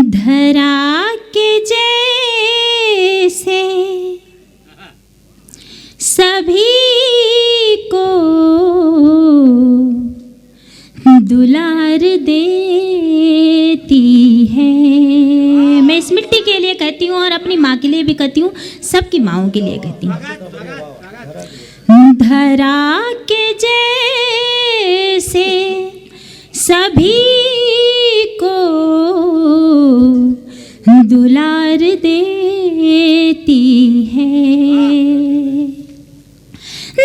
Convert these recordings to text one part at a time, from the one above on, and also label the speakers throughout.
Speaker 1: धरा के जैसे सभी को दुलार देती है। मैं इस मिट्टी के लिए कहती हूँ और अपनी माँ के लिए भी कहती हूँ, सबकी माँओं के लिए कहती हूँ। धरा के जैसे सभी को दुलार देती है।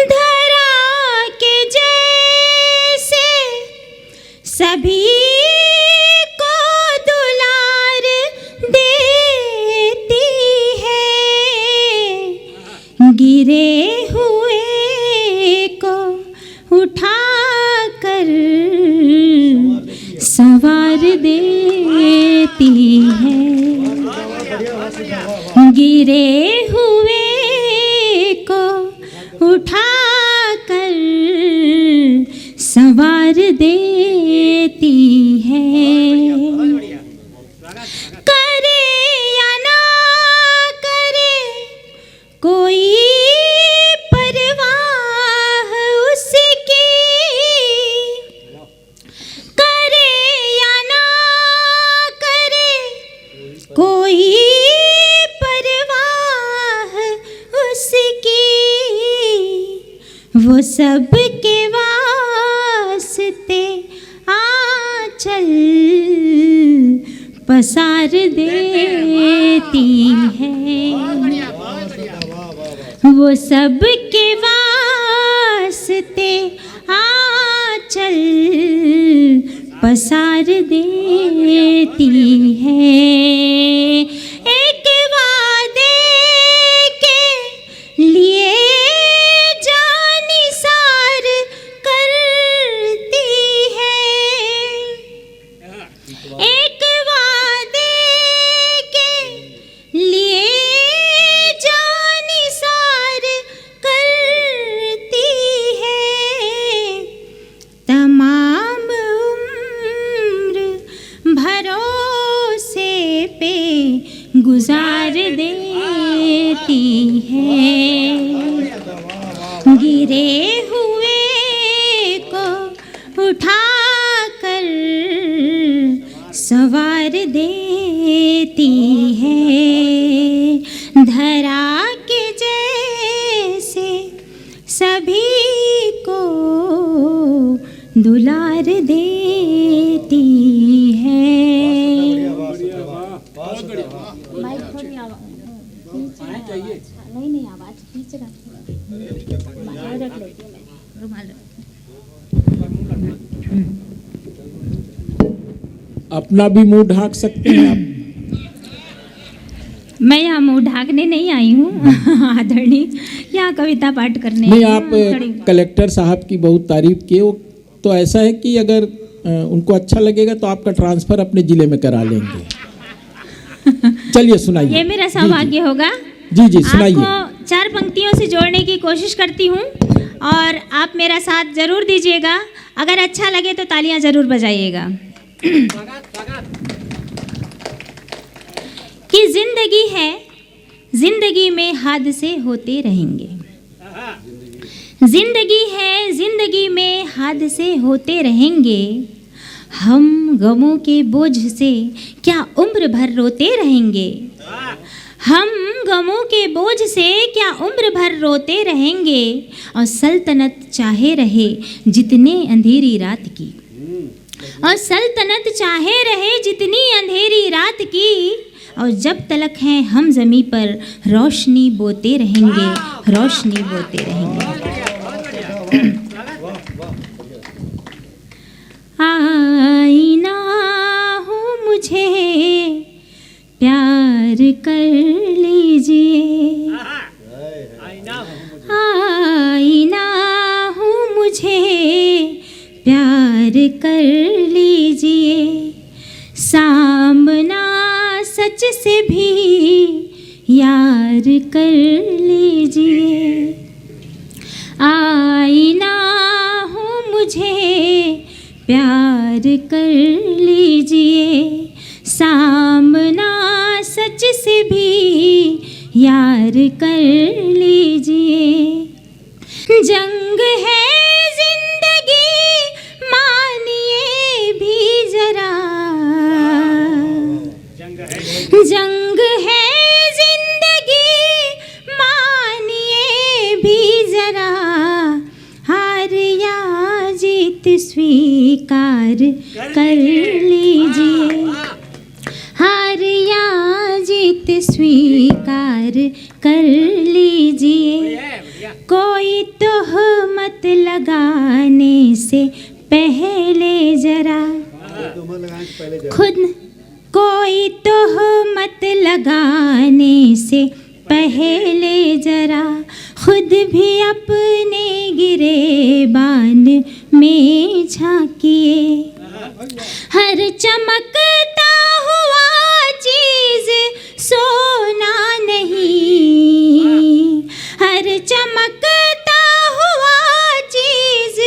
Speaker 1: धरा के जैसे सभी को दुलार देती है। गिरे हुए को उठा कर संवार देती है। गिरे हुए को उठा कर संवार देती है। करे या ना करे कोई परवाह उसकी, करे या ना करे कोई परवाह उसकी, वो सबके वास्ते आंचल पसार देती है। वो सबके वास्ते आंचल पसार देती है। एक वादे के लिए जानिसार करती है। एक वादे के लिए जानिसार करती है। तमाम उम्र भरोसे पे गुजार देती है। गिरे हुए को उठा कर संवार देती है। धरा के जैसे सभी को दुलार देती है। माइक थोड़ी नहीं आवाज खींच रहा रख लेती हूँ। रुमाल
Speaker 2: अपना भी मुंह ढाक सकते हैं आप।
Speaker 1: मैं यहाँ मुंह ढाकने नहीं आई हूँ आदरणीय, यहाँ कविता पाठ करने
Speaker 2: नहीं। आप कलेक्टर साहब की बहुत तारीफ किए, वो तो ऐसा है कि अगर उनको अच्छा लगेगा तो आपका ट्रांसफर अपने जिले में करा लेंगे। चलिए सुनाइए।
Speaker 1: ये मेरा सौभाग्य होगा।
Speaker 2: जी जी सुनाइए।
Speaker 1: आपको 4 पंक्तियों से जोड़ने की कोशिश करती हूँ और आप मेरा साथ जरूर दीजिएगा। अगर अच्छा लगे तो तालियां जरूर बजाइएगा। कि जिंदगी है, जिंदगी में हादसे होते रहेंगे। जिंदगी है, जिंदगी में हादसे होते रहेंगे। हम गमों के बोझ से क्या उम्र भर रोते रहेंगे। हम गमों के बोझ से क्या उम्र भर रोते रहेंगे। और सल्तनत चाहे रहे जितने अंधेरी रात की, और सल्तनत चाहे रहे जितनी अंधेरी रात की। और जब तलक हैं हम ज़मीं पर रोशनी बोते रहेंगे, रोशनी बोते रहेंगे। आईना हो मुझे प्यार कर लीजिए। आईना हो मुझे प्यार कर लीजिए। सामना सच से भी यार कर लीजिए। आईना हो मुझे प्यार कर लीजिए। सामना सच से भी यार कर लीजिए। जंग है जिंदगी मानिए भी जरा, जंग है जिंदगी मानिए भी जरा, हार या जीत स्वीकार कर लीजिए, हार या जीत स्वीकार कर लीजिए। कोई तोहमत लगाने से पहले जरा खुद, कोई तोहमत लगाने से पहले जरा खुद भी अपने गिरेबान में झांकिए। हर चमकता हुआ चीज सोना नहीं, हर चमकता हुआ चीज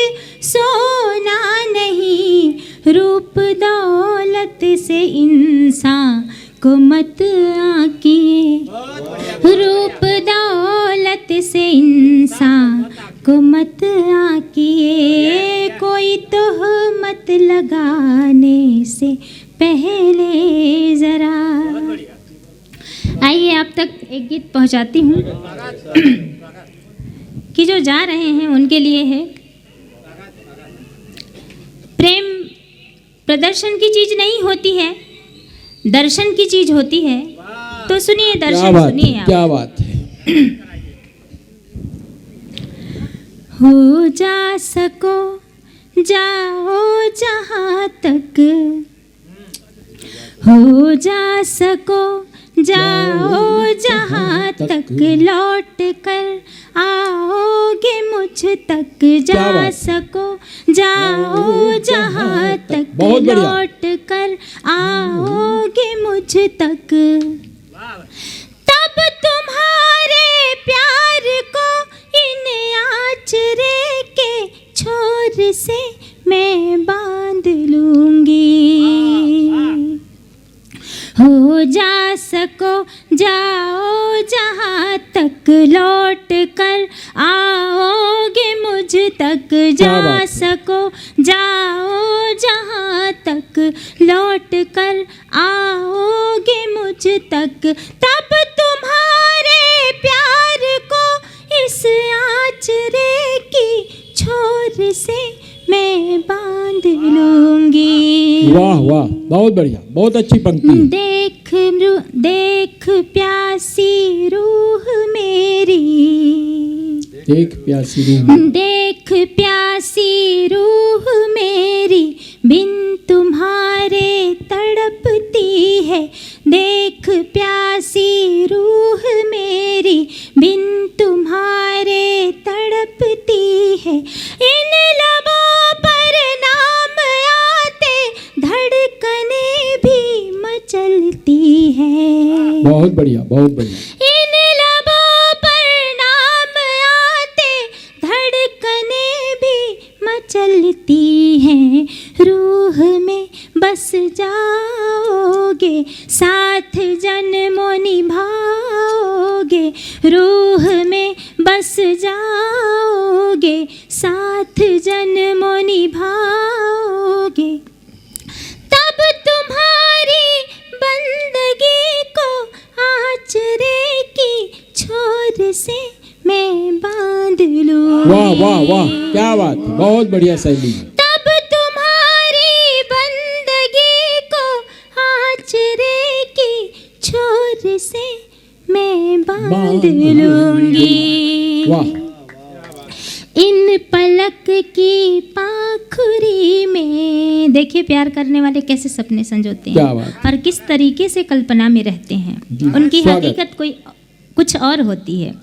Speaker 1: सोना नहीं। रूप दौलत से इंसान को मत आंकिए, रूप दौलत से इंसान को मत आंकिए। कोई तोहमत लगाने से पहले जरा। आइए आप तक एक गीत पहुंचाती हूँ कि जो जा रहे हैं उनके लिए है। प्रेम प्रदर्शन की चीज नहीं होती है, दर्शन की चीज होती है। तो सुनिए, दर्शन सुनिए आप।
Speaker 2: क्या बात है।
Speaker 1: हो जा सको जाओ जहाँ तक, हो जा सको जाओ जहाँ तक, लौट कर आओगे मुझ तक। जा सको जाओ जहाँ तक, लौट कर आओगे मुझ तक। तब तुम्हारे प्यार को इन आचरे के छोर से मैं बांध लूंगी। हो जा सको जाओ जहाँ तक, लौट कर आओगे मुझ तक। जा सको जाओ जहाँ तक, लौट कर आओगे मुझ तक। तब तुम्हारे प्यार को इस आचरे की छोर से मैं बांध लूंगी।
Speaker 2: वाह वाह, बहुत बढ़िया, बहुत अच्छी पंक्ति।
Speaker 1: देख प्यासी रूह मेरी,
Speaker 2: देख प्यासी रूह,
Speaker 1: देख प्यासी रूह मेरी, बिन तुम्हारे तड़पती है। देख प्यासी रूह मेरी, बिन तुम्हारे तड़पती है। इन लबों पर नाम आते धड़कने भी मचलती है।
Speaker 2: बहुत बढ़िया, बहुत बढ़िया।
Speaker 1: इन लबों पर नाम आते धड़कने भी मचलती हैं। रूह में बस जाओगे, साथ जन्मों निभाओगे। रूह में बस जाओगे, साथ जन्मों निभाओगे। तब तुम्हारी बंदगी को आचरे की छोर से मैं बांध लूं।
Speaker 2: वाह वाह वाह, क्या बात है, बहुत बढ़िया शैली।
Speaker 1: तब तुम्हारी बंदगी को आचरे की छोर से मैं बांध लूंगी।
Speaker 2: वाह।
Speaker 1: इन पलक की पाखुरी में, देखिए प्यार करने वाले कैसे सपने संजोते
Speaker 2: क्या
Speaker 1: हैं
Speaker 2: बात।
Speaker 1: और किस तरीके से कल्पना में रहते हैं। उनकी हकीकत कोई कुछ और होती है।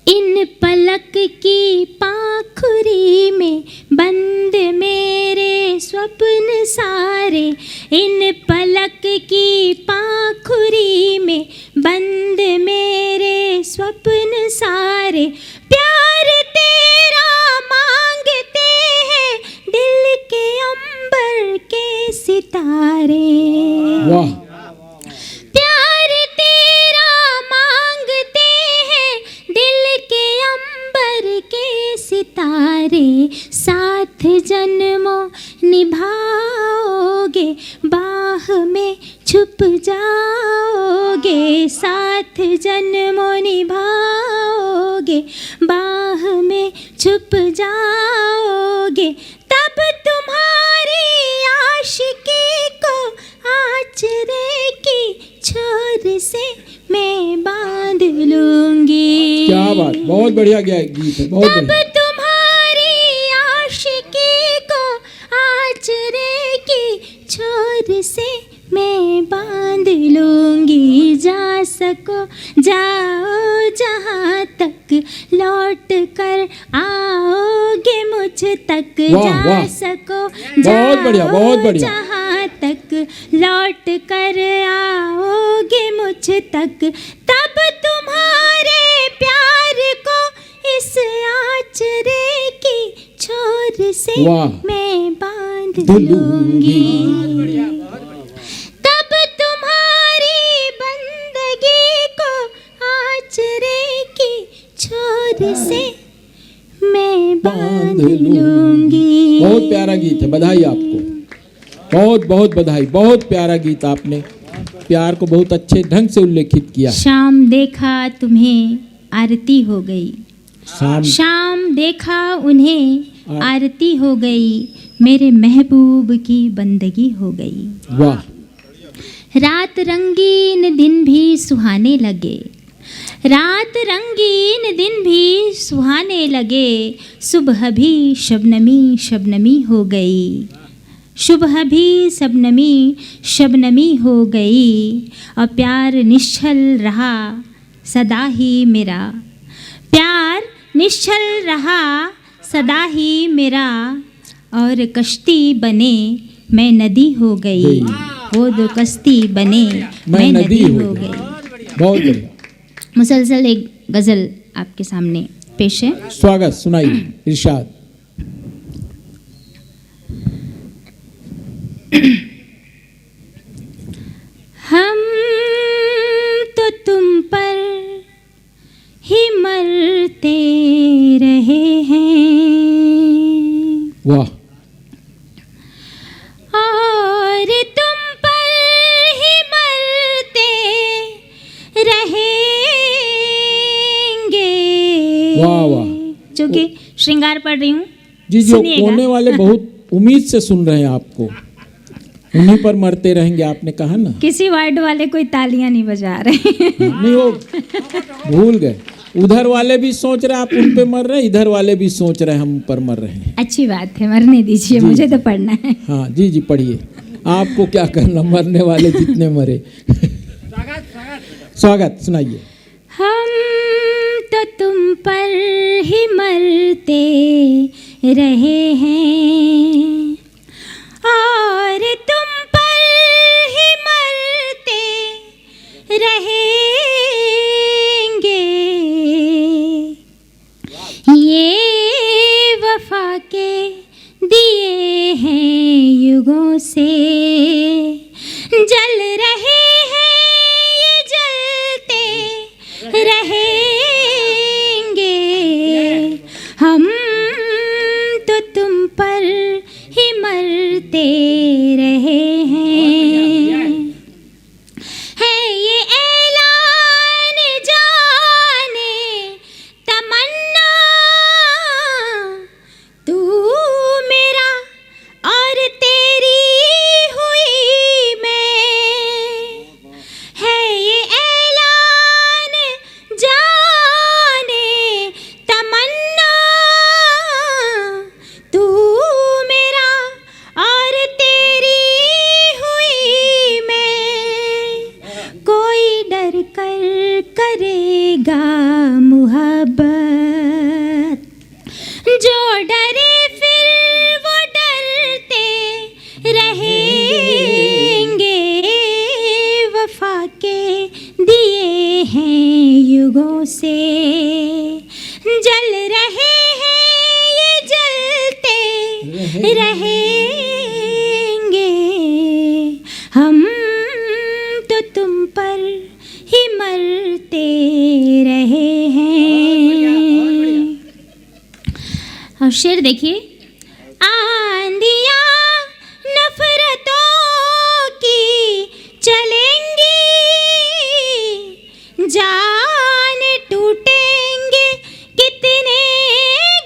Speaker 1: इन पलक की पाखुरी में बंद मेरे स्वप्न सारे। इन पलक की पाखुरी में बंद मेरे स्वप्न सारे। प्यार तेरा मांगते हैं दिल के अंबर के सितारे।
Speaker 2: वाह
Speaker 1: प्यार तेरा मांगते हैं दिल के अंबर के सितारे, साथ जन्मों निभाओगे बाह में छुप जाओगे, साथ जन्मों निभाओगे बाह में छुप जाओगे, तब तुम्हारी आशिकी को आचरे की छोर से मैं बांध लूंगी।
Speaker 2: क्या बात, बहुत बढ़िया गीत है, बहुत
Speaker 1: तब
Speaker 2: बढ़िया।
Speaker 1: तुम्हारी आशिकी को आचरे की छोर से मैं बांध लूंगी, जा सको जाओ जहाँ तक लौट कर आओगे मुझ तक,
Speaker 2: वाह,
Speaker 1: जा
Speaker 2: वाह।
Speaker 1: सको
Speaker 2: बहुत बढ़िया, बहुत
Speaker 1: जाओ
Speaker 2: बढ़िया।
Speaker 1: जहाँ तक लौट कर आओगे मुझ तक, तब तुम्हारे प्यार को इस आचरे की छोर से
Speaker 2: वाह।
Speaker 1: मैं बांध
Speaker 2: लूंगी।
Speaker 1: लूंगी, तब तुम्हारी बंदगी को आचरे की छोर से मैं बांध लूंगी।
Speaker 2: बहुत प्यारा गीत है, बधाई आपको, बहुत बहुत बधाई। बहुत प्यारा गीत, आपने प्यार को बहुत अच्छे ढंग से उल्लेखित किया।
Speaker 1: शाम देखा तुम्हें आरती हो गई,
Speaker 2: शाम
Speaker 1: शाम देखा उन्हें आरती हो गई, मेरे महबूब की बंदगी हो गई।
Speaker 2: वाह
Speaker 1: रात रंगीन दिन भी सुहाने लगे, रात रंगीन दिन भी सुहाने लगे, सुबह भी शबनमी शबनमी हो गई, सुबह भी शबनमी शबनमी हो गई, और प्यार निश्चल रहा सदा ही मेरा, प्यार निश्चल रहा सदा ही मेरा, और कश्ती बने मैं नदी हो गई, वो दो कश्ती बने मैं नदी हो गई।
Speaker 2: बहुत बढ़िया।
Speaker 1: मुसलसल एक गज़ल आपके सामने पेश है।
Speaker 2: स्वागत, सुनाइए इरशाद।
Speaker 1: हम तो तुम पर ही मरते रहे हैं,
Speaker 2: वाह
Speaker 1: और तुम पर ही मरते रहेंगे।
Speaker 2: वाह, वाह।
Speaker 1: चूँकि श्रृंगार पढ़ रही हूँ,
Speaker 2: जी जी, वो
Speaker 1: सुनिएगा।
Speaker 2: कोने वाले बहुत उम्मीद से सुन रहे हैं आपको, उन्हीं पर मरते रहेंगे आपने कहा ना।
Speaker 1: किसी वार्ड वाले कोई तालियां नहीं बजा रहे।
Speaker 2: नहीं, वो भूल गए, उधर वाले भी सोच रहे आप उन पे मर रहे हैं, इधर वाले भी सोच रहे हम पर मर रहे हैं।
Speaker 1: अच्छी बात है, मरने दीजिए, मुझे तो पढ़ना है।
Speaker 2: हाँ जी जी, पढ़िए, आपको क्या करना, मरने वाले जितने मरे। स्वागत, सुनाइए।
Speaker 1: हम तो तुम पर ही मरते रहे हैं, और तुम पर ही मरते रहेंगे, ये वफा के दिए हैं युगों से, जल रहे हैं ये जलते रहेंगे, हम तो तुम पर ही मरते रहे हैं, है ये ऐलान जाने तमन्ना, तू मेरा और तेरी हुई मैं, है ये ऐलान जाने तमन्ना, तू मेरा और तेरी हुई मैं, कोई डर कर करेगा मुहब्बत, जो डरे फिर वो डरते रहेंगे, वफा के दिए हैं युगों से, जल रहे हैं ये जलते रहेंगे, हम शेर देखिए। आंधियाँ नफरतों की चलेंगी, जान टूटेंगे कितने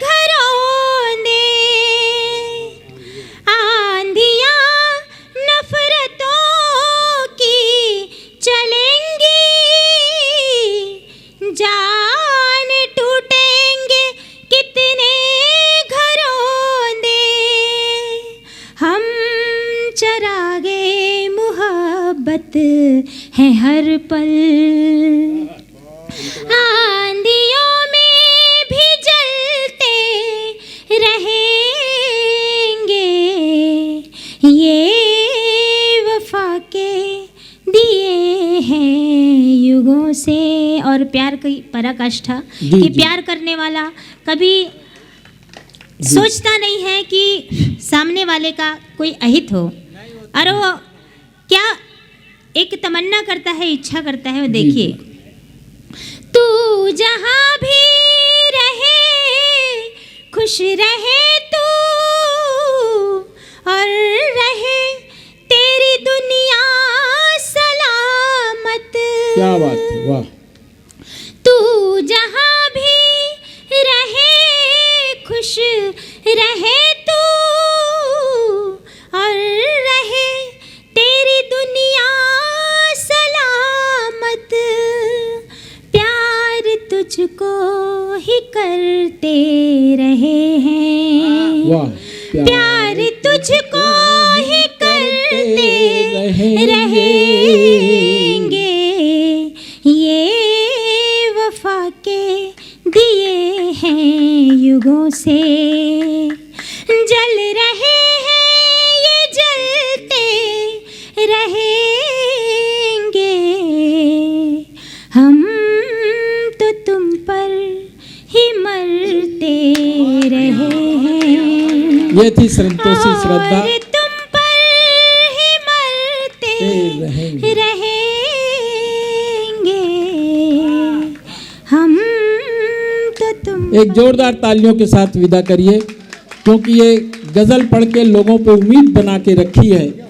Speaker 1: घरों में। आंधियाँ नफरतों की चलेंगी, जान टूटेंगे कितने घरों में। हम चरागे मोहब्बत हैं हर पल, आंधियों में भी जलते रहेंगे। ये वफा के दिए हैं युगों से। और प्यार की पराकाष्ठा
Speaker 2: जी,
Speaker 1: कि
Speaker 2: जी।
Speaker 1: प्यार करने वाला कभी सोचता नहीं है कि सामने वाले का कोई अहित हो, और वो क्या एक तमन्ना करता है, इच्छा करता है। वो
Speaker 2: जी,
Speaker 1: देखिए, तू जहाँ भी रहे खुश रहे तू, और रहे तेरी दुनिया सलामत।
Speaker 2: क्या बात है, वाह।
Speaker 1: तू जहाँ भी रहे खुश रहे तू, और रहे तेरी दुनिया सलामत। प्यार तुझको ही करते रहे हैं,
Speaker 2: वाह।
Speaker 1: प्यार तुझको ही करते रहेंगे। ये वफा के दिए हैं युगों से। जल रहे हैं ये जलते रहेंगे, हम तो तुम पर ही मरते रहे हैं।
Speaker 2: ये थी संतोषी श्रद्धा।
Speaker 1: और तुम पर ही मरते
Speaker 2: रहेंगे।
Speaker 1: रहेंगे, हम तो तुम।
Speaker 2: एक जोरदार तालियों के साथ विदा करिए, क्योंकि ये गजल पढ़ के लोगों पे उम्मीद बना के रखी है